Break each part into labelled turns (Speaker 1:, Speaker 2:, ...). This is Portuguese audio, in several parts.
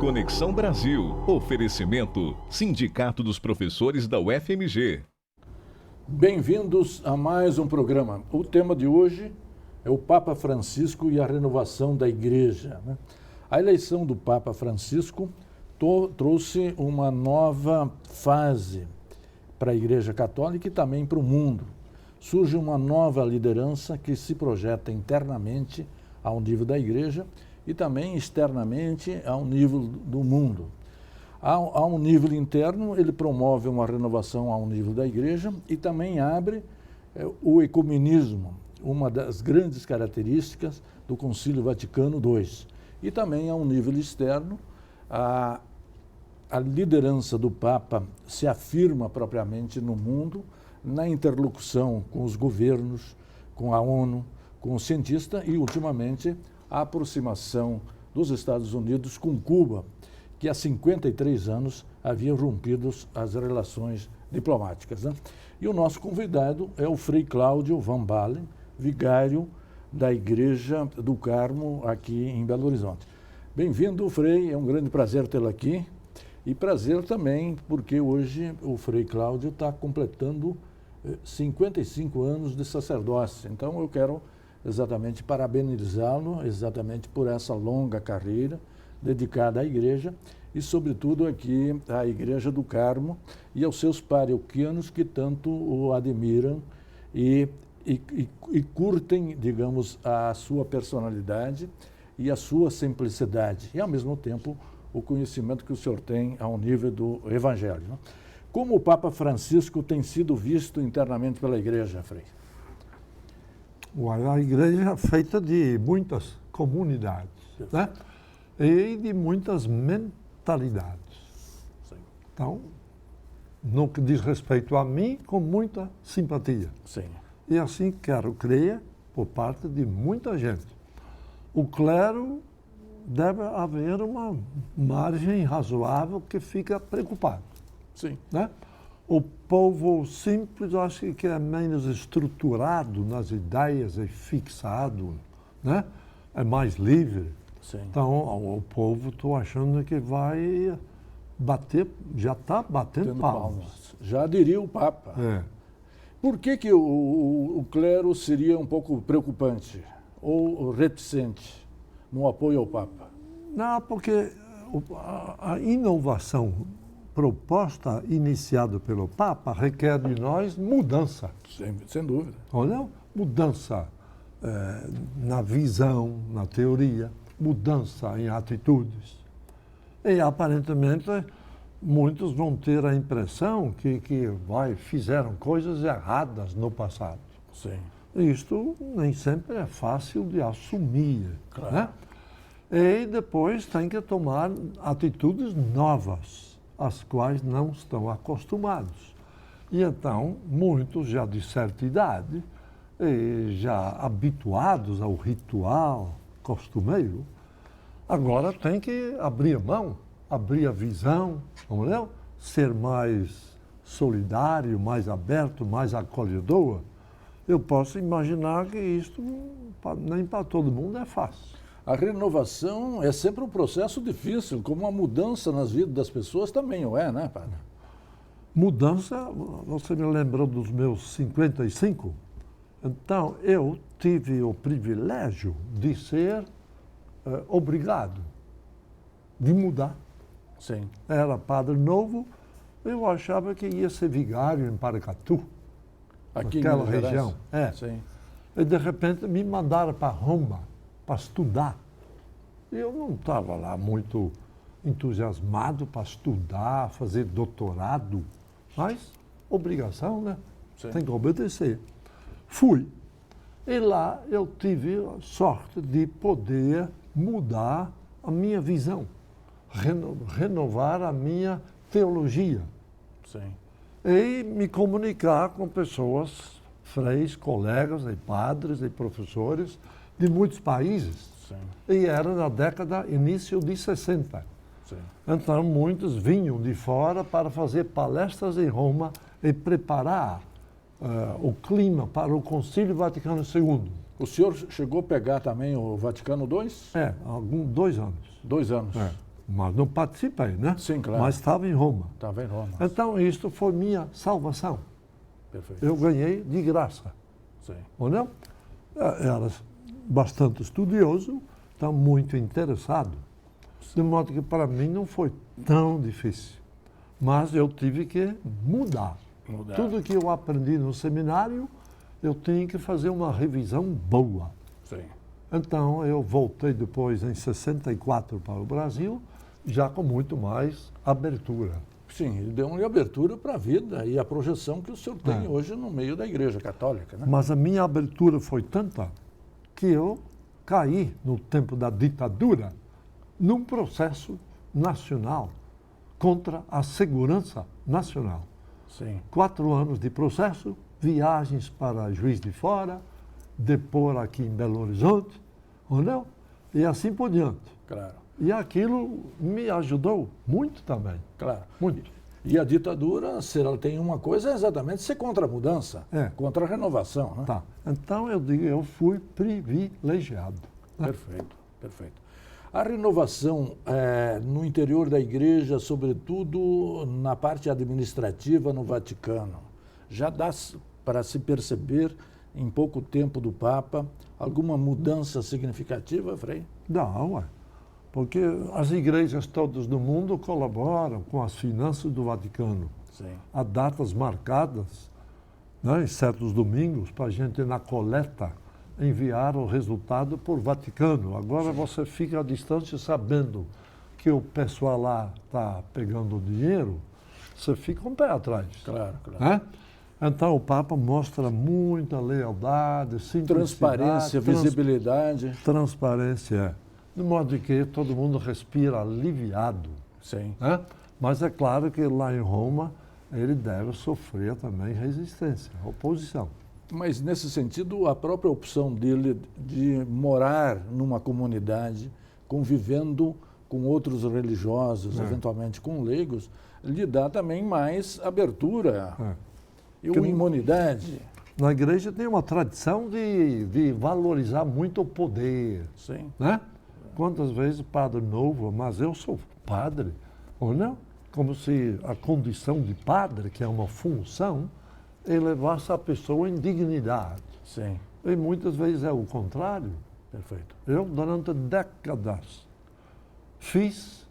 Speaker 1: Conexão Brasil. Oferecimento Sindicato dos Professores da UFMG.
Speaker 2: Bem-vindos a mais um programa. O tema de hoje é o Papa Francisco e a renovação da Igreja. A eleição do Papa Francisco trouxe uma nova fase para a Igreja Católica e também para o mundo. Surge uma nova liderança que se projeta internamente ao nível da Igreja e também externamente ao nível do mundo. A um nível interno, ele promove uma renovação ao nível da Igreja e também abre o ecumenismo, uma das grandes características do Concílio Vaticano II. E também a um nível externo, a liderança do Papa se afirma propriamente no mundo, na interlocução com os governos, com a ONU, com os cientistas e, ultimamente, a aproximação dos Estados Unidos com Cuba, que há 53 anos havia rompido as relações diplomáticas. E o nosso convidado é o Frei Cláudio Van Balen, vigário da Igreja do Carmo, aqui em Belo Horizonte. Bem-vindo, Frei, é um grande prazer tê-lo aqui. E prazer também, porque hoje o Frei Cláudio está completando 55 anos de sacerdócio. Então eu quero exatamente parabenizá-lo exatamente por essa longa carreira dedicada à Igreja e, sobretudo, aqui à Igreja do Carmo e aos seus paroquianos que tanto o admiram e curtem, digamos, a sua personalidade e a sua simplicidade e, ao mesmo tempo, o conhecimento que o senhor tem ao nível do Evangelho. Como o Papa Francisco tem sido visto internamente pela Igreja, Frei?
Speaker 3: A Igreja é feita de muitas comunidades, né? E de muitas mentalidades.
Speaker 2: Sim.
Speaker 3: Então, no que diz respeito a mim, com muita simpatia.
Speaker 2: Sim.
Speaker 3: E assim quero crer por parte de muita gente. O clero deve haver uma margem razoável que fica preocupado.
Speaker 2: Sim.
Speaker 3: Né? O povo simples, eu acho que é menos estruturado nas ideias, é fixado, né? É mais livre.
Speaker 2: Sim.
Speaker 3: Então, o povo, estou achando que vai bater, já está batendo palmas.
Speaker 2: Já diria o Papa.
Speaker 3: É.
Speaker 2: Por que o clero seria um pouco preocupante ou reticente no apoio ao Papa?
Speaker 3: Não, porque a inovação proposta, iniciada pelo Papa, requer de nós mudança.
Speaker 2: Sem dúvida.
Speaker 3: Olha, mudança na visão, na teoria, mudança em atitudes. E, aparentemente, muitos vão ter a impressão que fizeram coisas erradas no passado.
Speaker 2: Sim.
Speaker 3: Isto nem sempre é fácil de assumir.
Speaker 2: Claro.
Speaker 3: Né? E depois tem que tomar atitudes novas, às quais não estão acostumados. E então, muitos já de certa idade, já habituados ao ritual costumeiro, agora tem que abrir a mão, abrir a visão, entendeu? Ser mais solidário, mais aberto, mais acolhedor. Eu posso imaginar que isto nem para todo mundo é fácil.
Speaker 2: A renovação é sempre um processo difícil, como uma mudança nas vidas das pessoas também, não é, né, padre?
Speaker 3: Mudança, você me lembrou dos meus 55? Então, eu tive o privilégio de ser obrigado, de mudar.
Speaker 2: Sim.
Speaker 3: Era padre novo, eu achava que ia ser vigário em Paracatu,
Speaker 2: Aqui
Speaker 3: naquela
Speaker 2: em Minas
Speaker 3: região.
Speaker 2: Gerais? Sim.
Speaker 3: E, de repente, me mandaram para Roma, para estudar. Eu não estava lá muito entusiasmado para estudar, fazer doutorado, mas obrigação, né?
Speaker 2: Sim.
Speaker 3: Tem que obedecer. Fui. E lá eu tive a sorte de poder mudar a minha visão, renovar a minha teologia.
Speaker 2: Sim.
Speaker 3: E me comunicar com pessoas, freis, colegas, e padres e professores de muitos países.
Speaker 2: Sim.
Speaker 3: E era na década, início de 60.
Speaker 2: Sim.
Speaker 3: Então, muitos vinham de fora para fazer palestras em Roma e preparar o clima para o Concílio Vaticano II.
Speaker 2: O senhor chegou a pegar também o Vaticano II?
Speaker 3: 2 anos.
Speaker 2: 2 anos.
Speaker 3: É. mas não participei, né?
Speaker 2: Sim, claro.
Speaker 3: Mas estava em Roma.
Speaker 2: Estava em Roma.
Speaker 3: Então, isto foi minha salvação.
Speaker 2: Perfeito.
Speaker 3: Eu ganhei de graça.
Speaker 2: Sim.
Speaker 3: Ou não? Era bastante estudioso, então muito interessado. De modo que para mim não foi tão difícil. Mas eu tive que mudar. Tudo que eu aprendi no seminário, eu tinha que fazer uma revisão boa.
Speaker 2: Sim.
Speaker 3: Então eu voltei depois em 64 para o Brasil, já com muito mais abertura.
Speaker 2: Sim, ele deu uma abertura para a vida e a projeção que o senhor tem hoje no meio da Igreja Católica, né?
Speaker 3: Mas a minha abertura foi tanta que eu caí no tempo da ditadura num processo nacional contra a segurança nacional.
Speaker 2: Sim.
Speaker 3: 4 anos de processo, viagens para Juiz de Fora, depor aqui em Belo Horizonte, ou não? E assim por diante.
Speaker 2: Claro.
Speaker 3: E aquilo me ajudou muito também.
Speaker 2: Claro.
Speaker 3: Muito.
Speaker 2: E a ditadura, se ela tem uma coisa, é exatamente ser contra a mudança, contra a renovação, né?
Speaker 3: Tá. Então eu digo, eu fui privilegiado.
Speaker 2: Perfeito, perfeito. A renovação no interior da igreja, sobretudo na parte administrativa no Vaticano, já dá para se perceber em pouco tempo do Papa alguma mudança significativa, Frei?
Speaker 3: Não, porque as igrejas todas do mundo colaboram com as finanças do Vaticano.
Speaker 2: Sim.
Speaker 3: Há datas marcadas, né, em certos domingos, para a gente na coleta enviar o resultado por Vaticano. Agora você fica à distância sabendo que o pessoal lá está pegando o dinheiro, você fica um pé atrás.
Speaker 2: Claro, claro.
Speaker 3: Né? Então o Papa mostra muita lealdade, simplicidade,
Speaker 2: Transparência, visibilidade.
Speaker 3: transparência, de modo que todo mundo respira aliviado.
Speaker 2: Sim.
Speaker 3: Né? Mas é claro que lá em Roma ele deve sofrer também resistência, oposição.
Speaker 2: Mas, nesse sentido, a própria opção dele de morar numa comunidade, convivendo com outros religiosos, eventualmente com leigos, lhe dá também mais abertura e uma imunidade.
Speaker 3: Na igreja tem uma tradição de valorizar muito o poder.
Speaker 2: Sim.
Speaker 3: Né? Quantas vezes padre novo, mas eu sou padre, ou não? Como se a condição de padre, que é uma função, elevasse a pessoa em dignidade.
Speaker 2: Sim.
Speaker 3: E muitas vezes é o contrário.
Speaker 2: Perfeito.
Speaker 3: Eu, durante décadas, fiz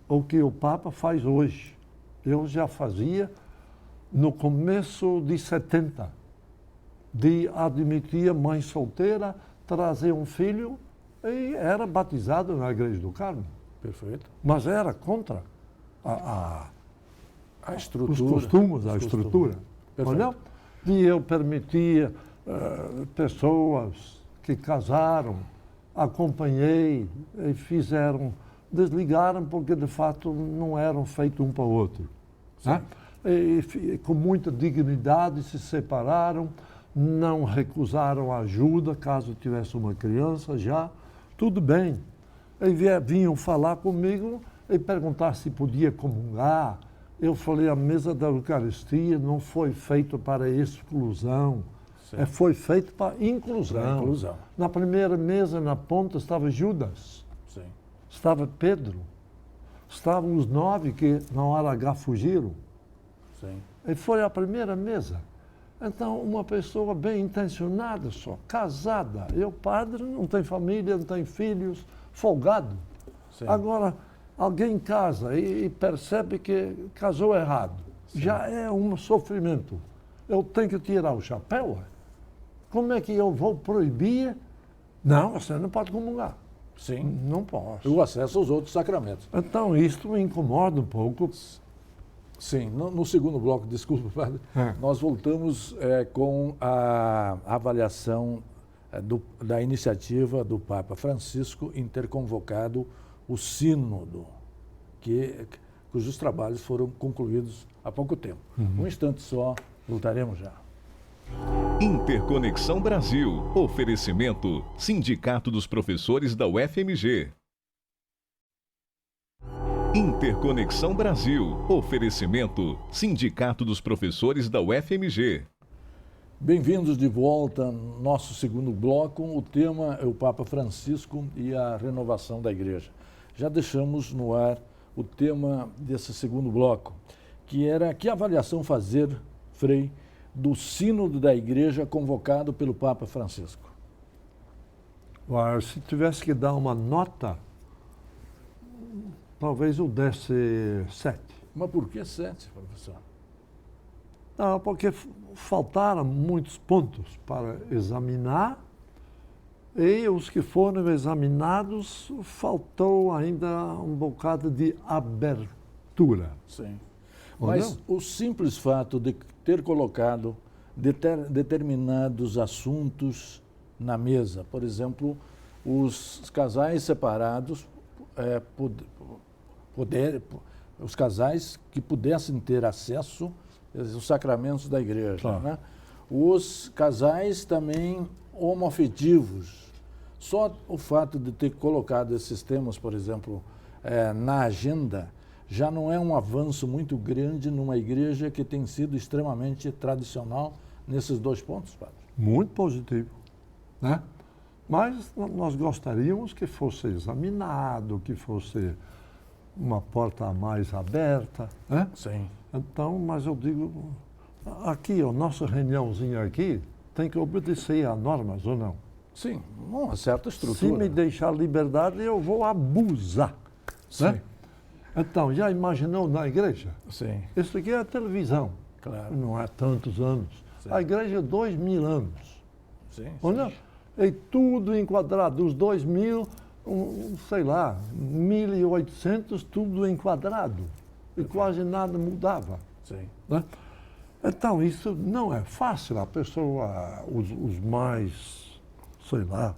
Speaker 3: o que o Papa faz hoje. Eu já fazia no começo de 70, de admitir mãe solteira, trazer um filho e era batizado na Igreja do Carmo.
Speaker 2: Perfeito.
Speaker 3: Mas era contra
Speaker 2: A estrutura.
Speaker 3: os costumes, a estrutura. Olha, e eu permitia pessoas que casaram, acompanhei e fizeram, desligaram porque de fato não eram feitos um para o outro. Né? E com muita dignidade se separaram, não recusaram ajuda caso tivesse uma criança já, tudo bem. E vinham falar comigo e perguntar se podia comungar. Eu falei, a mesa da Eucaristia não foi feita para exclusão, foi feita para inclusão. Na primeira mesa, na ponta, estava Judas, estava Pedro, estavam os 9 que na hora H fugiram. E foi a primeira mesa. Então, uma pessoa bem intencionada só, casada. Eu, padre, não tem família, não tem filhos, folgado. Agora, alguém casa e percebe que casou errado. Já é um sofrimento. Eu tenho que tirar o chapéu? Como é que eu vou proibir? Não, você não pode comungar.
Speaker 2: Sim.
Speaker 3: Não posso.
Speaker 2: O acesso aos outros sacramentos.
Speaker 3: Então, isto me incomoda um pouco.
Speaker 2: Sim, no segundo bloco, desculpa, padre, nós voltamos com a avaliação da iniciativa do Papa Francisco em ter convocado o Sínodo, cujos trabalhos foram concluídos há pouco tempo. Um instante só, voltaremos já.
Speaker 1: Interconexão Brasil. Oferecimento: Sindicato dos Professores da UFMG. Interconexão Brasil. Oferecimento: Sindicato dos Professores da UFMG.
Speaker 2: Bem-vindos de volta, nosso segundo bloco. O tema é o Papa Francisco e a renovação da Igreja. já deixamos no ar o tema desse segundo bloco, que era que avaliação fazer, Frei, do sínodo da Igreja convocado pelo Papa Francisco.
Speaker 3: Se tivesse que dar uma nota, talvez eu desse 7.
Speaker 2: Mas por que 7, professor?
Speaker 3: Não, porque faltaram muitos pontos para examinar e os que foram examinados faltou ainda um bocado de abertura.
Speaker 2: Sim. Mas o simples fato de ter colocado determinados assuntos na mesa, por exemplo, os casais separados, os casais que pudessem ter acesso aos sacramentos da igreja,
Speaker 3: Claro.
Speaker 2: né? Os casais também homoafetivos. Só o fato de ter colocado esses temas, por exemplo, na agenda, já não é um avanço muito grande numa igreja que tem sido extremamente tradicional nesses dois pontos, padre.
Speaker 3: Muito positivo, né? Mas nós gostaríamos que fosse examinado, que fosse uma porta mais aberta, né?
Speaker 2: Sim.
Speaker 3: Então, mas eu digo, aqui, a nossa reuniãozinha aqui tem que obedecer a normas ou não?
Speaker 2: Sim, uma certa
Speaker 3: Se
Speaker 2: estrutura.
Speaker 3: me deixar liberdade, eu vou abusar, né?
Speaker 2: Sim.
Speaker 3: Então, já imaginou na igreja?
Speaker 2: Sim,
Speaker 3: Isso aqui é a televisão,
Speaker 2: claro.
Speaker 3: não há tantos anos.
Speaker 2: Sim.
Speaker 3: A igreja é 2000 anos.
Speaker 2: Sim,
Speaker 3: Olha, e tudo enquadrado, os 2000, sei lá, 1800, tudo enquadrado. E quase nada mudava.
Speaker 2: sim.
Speaker 3: Né? Então, isso não é fácil. A pessoa, os mais, sei lá,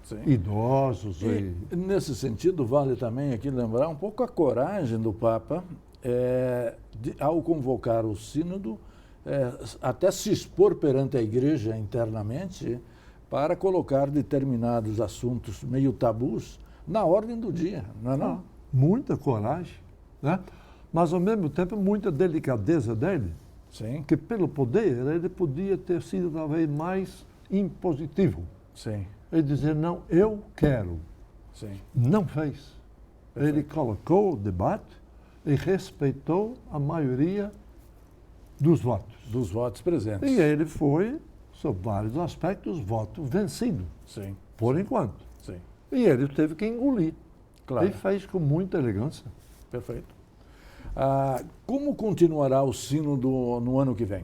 Speaker 2: Sim.
Speaker 3: idosos.
Speaker 2: E, nesse sentido, vale também aqui lembrar um pouco a coragem do Papa ao convocar o sínodo, até se expor perante a igreja internamente para colocar determinados assuntos meio tabus na ordem do dia, não é não?
Speaker 3: Muita coragem, né? Mas, ao mesmo tempo, muita delicadeza dele,
Speaker 2: Sim,
Speaker 3: que pelo poder ele podia ter sido talvez mais impositivo.
Speaker 2: sim,
Speaker 3: E dizer, não, eu quero.
Speaker 2: sim.
Speaker 3: Não fez. Ele colocou o debate e respeitou a maioria dos votos.
Speaker 2: Dos votos presentes.
Speaker 3: E ele foi, sob vários aspectos, voto vencido,
Speaker 2: Sim,
Speaker 3: por enquanto.
Speaker 2: sim.
Speaker 3: E ele teve que engolir.
Speaker 2: Claro.
Speaker 3: E fez com muita elegância.
Speaker 2: Perfeito. Como continuará o sínodo no ano que vem?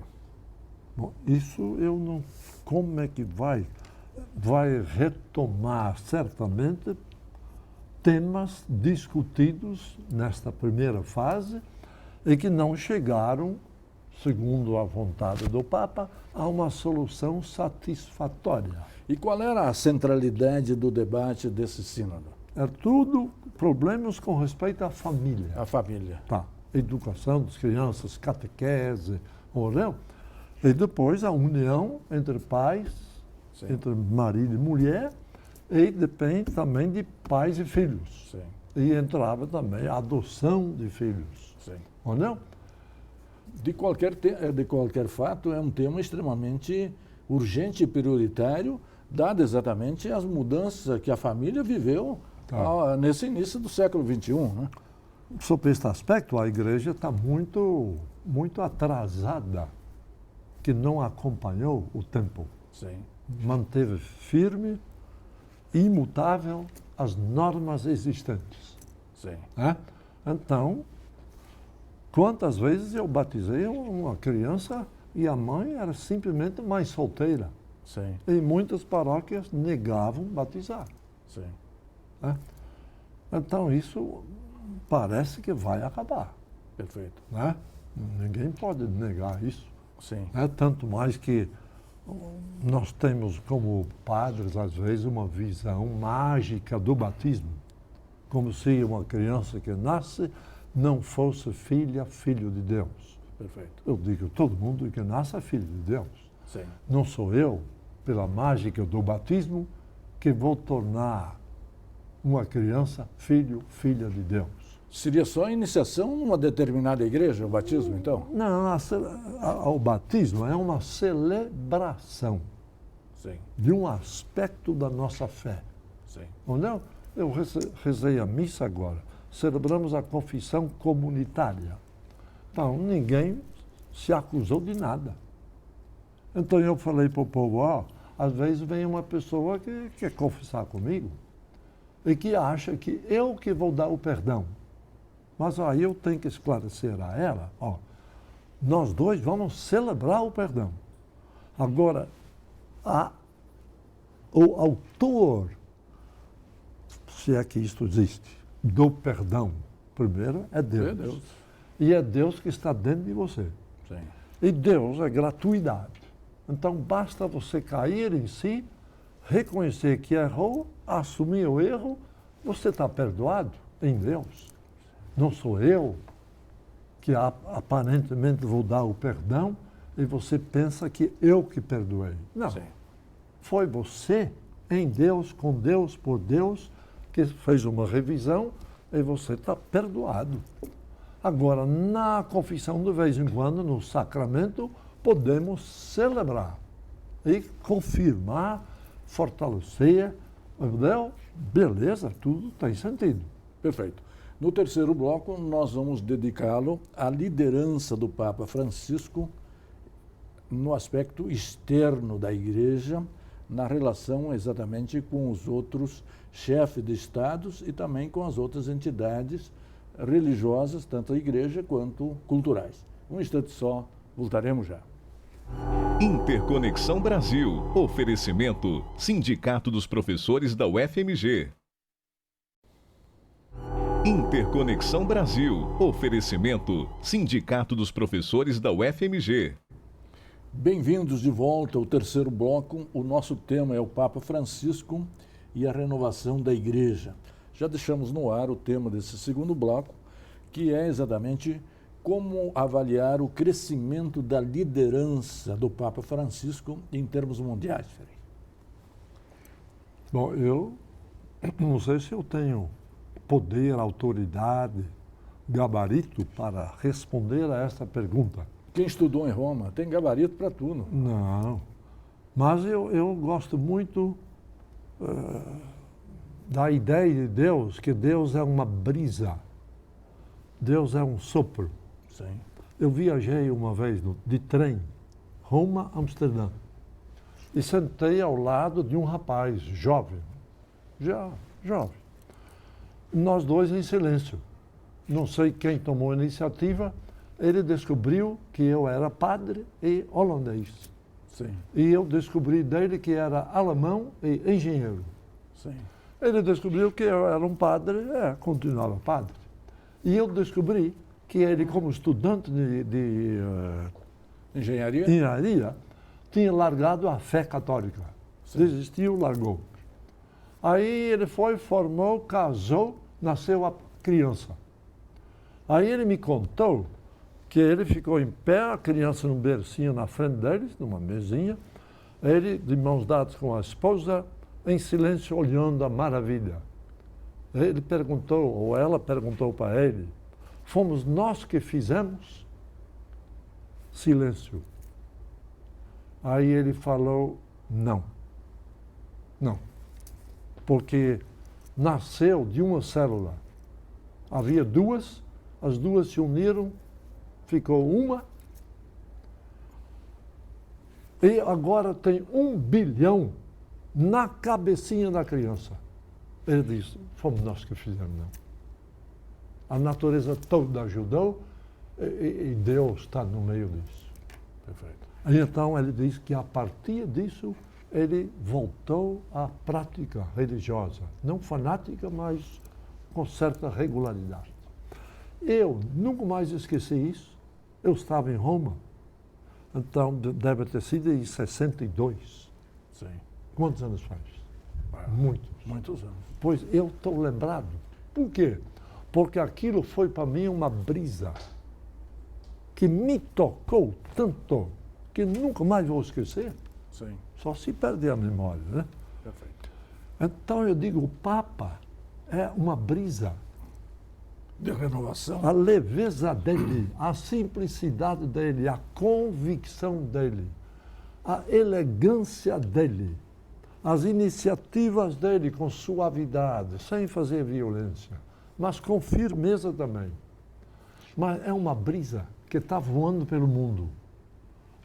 Speaker 3: Bom, isso eu não... Como é que vai? Vai retomar, certamente, temas discutidos nesta primeira fase e que não chegaram, segundo a vontade do Papa, a uma solução satisfatória.
Speaker 2: E qual era a centralidade do debate desse sínodo?
Speaker 3: É tudo problemas com respeito à família.
Speaker 2: A família.
Speaker 3: Tá. Educação das crianças, catequese, oração. E depois a união entre pais,
Speaker 2: Sim.
Speaker 3: entre marido e mulher, e depende também de pais e filhos.
Speaker 2: Sim,
Speaker 3: E entrava também a adoção de filhos.
Speaker 2: sim.
Speaker 3: Ou não?
Speaker 2: De qualquer fato, é um tema extremamente urgente e prioritário, dado exatamente as mudanças que a família viveu nesse início do século XXI, né?
Speaker 3: Sob este aspecto, a igreja está muito, muito atrasada, que não acompanhou o tempo.
Speaker 2: Sim,
Speaker 3: Manteve firme, imutável, as normas existentes.
Speaker 2: sim,
Speaker 3: Né? Então, quantas vezes eu batizei uma criança e a mãe era simplesmente mãe solteira.
Speaker 2: sim,
Speaker 3: E muitas paróquias negavam batizar.
Speaker 2: sim.
Speaker 3: Né? Então, isso parece que vai acabar.
Speaker 2: Perfeito.
Speaker 3: Né? Ninguém pode negar isso.
Speaker 2: Sim,
Speaker 3: Né? Tanto mais que nós temos, como padres, às vezes, uma visão mágica do batismo. Como se uma criança que nasce não fosse filho de Deus.
Speaker 2: perfeito.
Speaker 3: Eu digo, todo mundo que nasce é filho de Deus.
Speaker 2: Sim,
Speaker 3: Não sou eu, pela mágica do batismo, que vou tornar uma criança filha de Deus.
Speaker 2: seria só a iniciação numa determinada igreja, o batismo, então?
Speaker 3: Não, o batismo é uma celebração
Speaker 2: Sim,
Speaker 3: de um aspecto da nossa fé.
Speaker 2: sim,
Speaker 3: Ou não? Eu rezei a missa agora. Celebramos a confissão comunitária. Então, ninguém se acusou de nada. Então, eu falei para o povo, às vezes vem uma pessoa que quer confessar comigo e que acha que eu que vou dar o perdão. Mas aí eu tenho que esclarecer a ela, nós dois vamos celebrar o perdão. Agora, o autor, se é que isto existe, do perdão, primeiro é Deus.
Speaker 2: É Deus.
Speaker 3: E é Deus que está dentro de você.
Speaker 2: Sim.
Speaker 3: E Deus é gratuidade. Então, basta você cair em si, reconhecer que errou, assumir o erro, você está perdoado em Deus. Não sou eu que aparentemente vou dar o perdão e você pensa que eu que perdoei. Não.
Speaker 2: Sim.
Speaker 3: Foi você, em Deus, com Deus, por Deus, que fez uma revisão e você está perdoado. Agora, na confissão, de vez em quando, no sacramento, podemos celebrar e confirmar, fortalecer, entendeu? Beleza, tudo tem sentido.
Speaker 2: Perfeito. No terceiro bloco, nós vamos dedicá-lo à liderança do Papa Francisco no aspecto externo da Igreja, na relação exatamente com os outros chefes de estados e também com as outras entidades religiosas, tanto a Igreja quanto culturais. Um instante só, voltaremos já.
Speaker 1: Interconexão Brasil. Oferecimento Sindicato dos Professores da UFMG. Interconexão Brasil. Oferecimento Sindicato dos Professores da UFMG.
Speaker 2: Bem-vindos de volta ao terceiro bloco. O nosso tema é o Papa Francisco e a renovação da Igreja. Já deixamos no ar o tema desse segundo bloco, que é exatamente como avaliar o crescimento da liderança do Papa Francisco em termos mundiais.
Speaker 3: Bom, eu não sei se eu tenho poder, autoridade, gabarito para responder a essa pergunta.
Speaker 2: Quem estudou em Roma tem gabarito para tudo.
Speaker 3: Não, mas eu gosto muito da ideia de Deus, que Deus é uma brisa, Deus é um sopro.
Speaker 2: Sim.
Speaker 3: Eu viajei uma vez de trem, Roma-Amsterdã, e sentei ao lado de um rapaz jovem, já jovem. Nós dois em silêncio. Não sei quem tomou a iniciativa, ele descobriu que eu era padre e holandês.
Speaker 2: Sim.
Speaker 3: E eu descobri dele que era alemão e engenheiro.
Speaker 2: Sim.
Speaker 3: Ele descobriu que eu era um padre, continuava padre. E eu descobri que ele, como estudante de engenharia, tinha largado a fé católica. Sim. Desistiu, largou. Aí ele foi, formou, casou, nasceu a criança. Aí ele me contou que ele ficou em pé, a criança num bercinho na frente deles, numa mesinha, ele de mãos dadas com a esposa, em silêncio, olhando a maravilha. Ele perguntou, ou ela perguntou para ele, fomos nós que fizemos? Silêncio. Aí ele falou, não. Não. Porque nasceu de uma célula. Havia duas, as duas se uniram, ficou uma, e agora tem 1 bilhão na cabecinha da criança. Ele disse, fomos nós que fizemos, não. A natureza toda ajudou e Deus está no meio disso.
Speaker 2: Perfeito.
Speaker 3: E então ele diz que a partir disso ele voltou à prática religiosa, não fanática, mas com certa regularidade. Eu nunca mais esqueci isso. Eu estava em Roma, então deve ter sido em 62.
Speaker 2: Sim.
Speaker 3: Quantos anos faz?
Speaker 2: Muitos anos.
Speaker 3: Pois eu estou lembrado. Por quê? Porque aquilo foi para mim uma brisa que me tocou tanto que nunca mais vou esquecer.
Speaker 2: Sim.
Speaker 3: Só se perder a memória, né?
Speaker 2: Perfeito.
Speaker 3: Então eu digo, o Papa é uma brisa.
Speaker 2: De renovação.
Speaker 3: A leveza dele, a simplicidade dele, a convicção dele, a elegância dele, as iniciativas dele com suavidade, sem fazer violência, mas com firmeza também. Mas é uma brisa que está voando pelo mundo.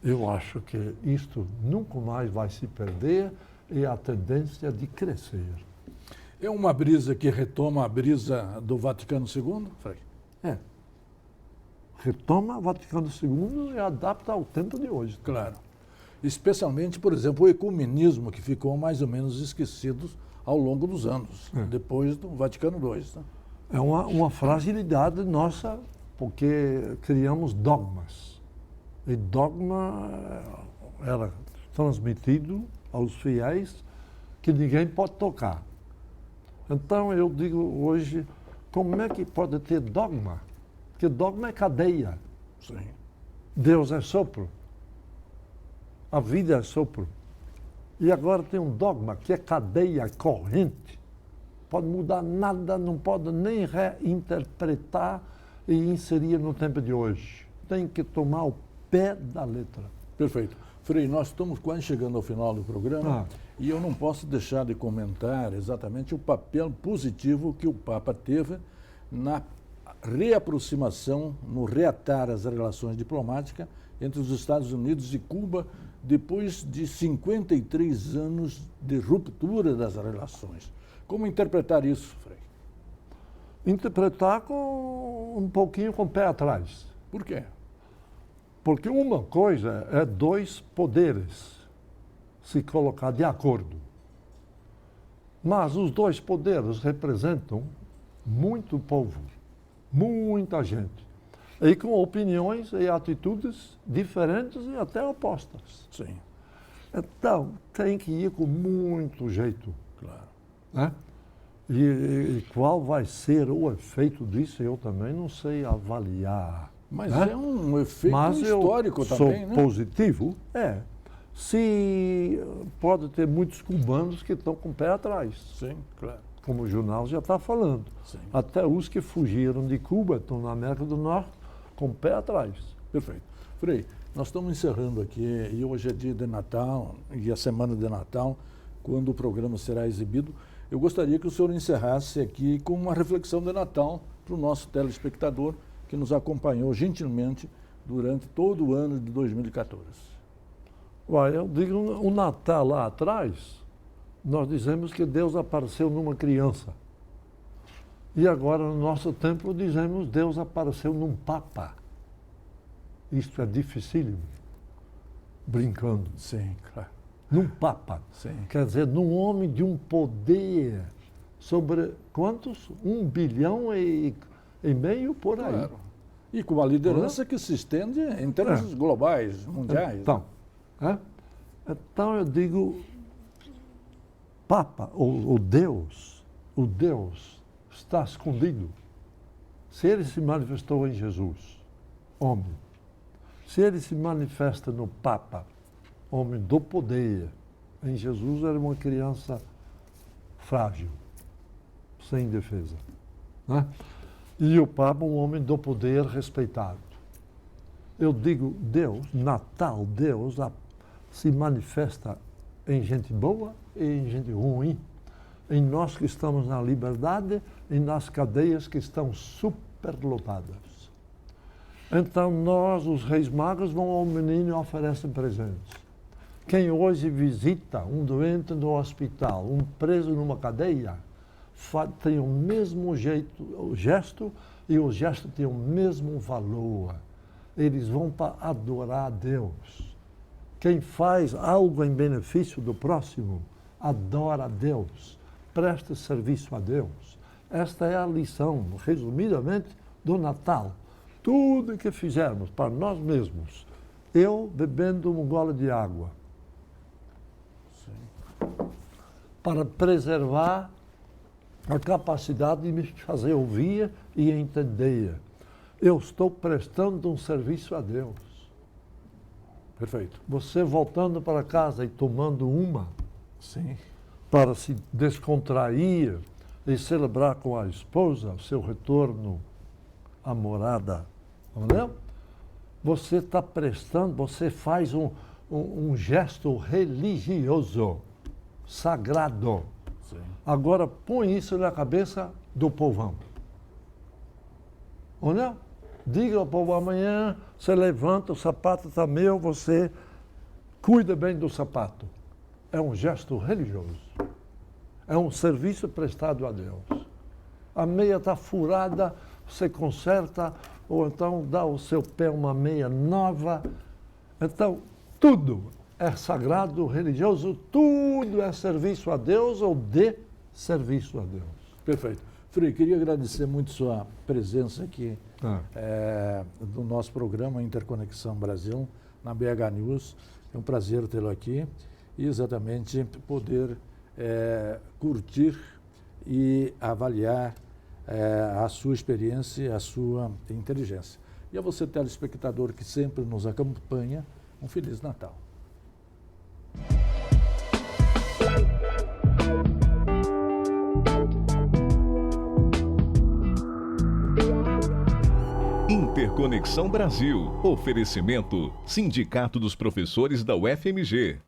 Speaker 3: Eu acho que isto nunca mais vai se perder e a tendência de crescer.
Speaker 2: É uma brisa que retoma a brisa do Vaticano II, Frei?
Speaker 3: É. Retoma o Vaticano II e adapta ao tempo de hoje.
Speaker 2: Claro. Especialmente, por exemplo, o ecumenismo, que ficou mais ou menos esquecido ao longo dos anos, depois do Vaticano II. Né?
Speaker 3: É uma fragilidade nossa, porque criamos dogmas. E dogma era transmitido aos fiéis que ninguém pode tocar. Então eu digo hoje, como é que pode ter dogma? Porque dogma é cadeia.
Speaker 2: Sim.
Speaker 3: Deus é sopro. A vida é sopro. E agora tem um dogma que é cadeia, corrente. Pode mudar nada, não pode nem reinterpretar e inserir no tempo de hoje. Tem que tomar o pé da letra.
Speaker 2: Perfeito. Frei, nós estamos quase chegando ao final do programa e eu não posso deixar de comentar exatamente o papel positivo que o Papa teve na reaproximação, no reatar as relações diplomáticas entre os Estados Unidos e Cuba depois de 53 anos de ruptura das relações. Como interpretar isso, Frei?
Speaker 3: Interpretar com um pouquinho com o pé atrás.
Speaker 2: Por quê?
Speaker 3: Porque uma coisa é dois poderes se colocar de acordo. Mas os dois poderes representam muito povo, muita gente. E com opiniões e atitudes diferentes e até opostas.
Speaker 2: Sim.
Speaker 3: Então, tem que ir com muito jeito.
Speaker 2: Claro.
Speaker 3: Né? E qual vai ser o efeito disso, eu também não sei avaliar.
Speaker 2: Mas
Speaker 3: né?
Speaker 2: é um efeito
Speaker 3: Mas
Speaker 2: histórico
Speaker 3: eu
Speaker 2: também,
Speaker 3: sou
Speaker 2: né?
Speaker 3: positivo, se pode ter muitos cubanos que estão com o pé atrás,
Speaker 2: Sim, claro.
Speaker 3: como o jornal já está falando.
Speaker 2: Sim.
Speaker 3: Até os que fugiram de Cuba estão na América do Norte com o pé atrás.
Speaker 2: Perfeito. Frei, nós estamos encerrando aqui e hoje é dia de Natal e a semana de Natal, quando o programa será exibido. Eu gostaria que o senhor encerrasse aqui com uma reflexão de Natal para o nosso telespectador que nos acompanhou gentilmente durante todo o ano de 2014.
Speaker 3: Ué, eu digo, o Natal lá atrás, nós dizemos que Deus apareceu numa criança. E agora, no nosso tempo, dizemos Deus apareceu num Papa. Isto é dificílimo. Brincando.
Speaker 2: Sim, claro.
Speaker 3: Num Papa.
Speaker 2: Sim.
Speaker 3: Quer dizer, num homem de um poder sobre quantos? 1,5 bilhão por aí.
Speaker 2: Claro. E com uma liderança que se estende em termos globais, mundiais.
Speaker 3: Então eu digo, Papa, o Deus está escondido. Se ele se manifestou em Jesus, homem, se ele se manifesta no Papa, homem do poder, em Jesus era uma criança frágil, sem defesa. Né? E o Papa, um homem do poder respeitado. Eu digo, Deus, Natal, Deus se manifesta em gente boa e em gente ruim. Em nós que estamos na liberdade e nas cadeias que estão superlotadas. Então nós, os reis magos, vão ao menino e oferecem presentes. Quem hoje visita um doente no hospital, um preso numa cadeia, tem o mesmo gesto e o gesto tem o mesmo valor. Eles vão para adorar a Deus. Quem faz algo em benefício do próximo, adora a Deus, presta serviço a Deus. Esta é a lição, resumidamente, do Natal. Tudo que fizermos para nós mesmos, eu bebendo um gole de água, para preservar a capacidade de me fazer ouvir e entender. Eu estou prestando um serviço a Deus.
Speaker 2: Perfeito.
Speaker 3: Você voltando para casa e tomando uma,
Speaker 2: Sim.
Speaker 3: para se descontrair e celebrar com a esposa o seu retorno à morada, entendeu? Você está prestando, você faz um gesto religioso sagrado.
Speaker 2: Sim.
Speaker 3: Agora põe isso na cabeça do povão. Ou não? Diga ao povo, amanhã você levanta, o sapato está meu, você cuida bem do sapato. É um gesto religioso. É um serviço prestado a Deus. A meia está furada, você conserta, ou então dá ao seu pé uma meia nova. Então, tudo é sagrado, religioso, tudo é serviço a Deus ou de serviço a Deus.
Speaker 2: Perfeito. Frei, queria agradecer muito sua presença aqui no nosso programa Interconexão Brasil, na BH News. É um prazer tê-lo aqui e exatamente poder curtir e avaliar a sua experiência, a sua inteligência. E a você, telespectador que sempre nos acompanha, um Feliz Natal.
Speaker 1: Interconexão Brasil. Oferecimento: Sindicato dos Professores da UFMG.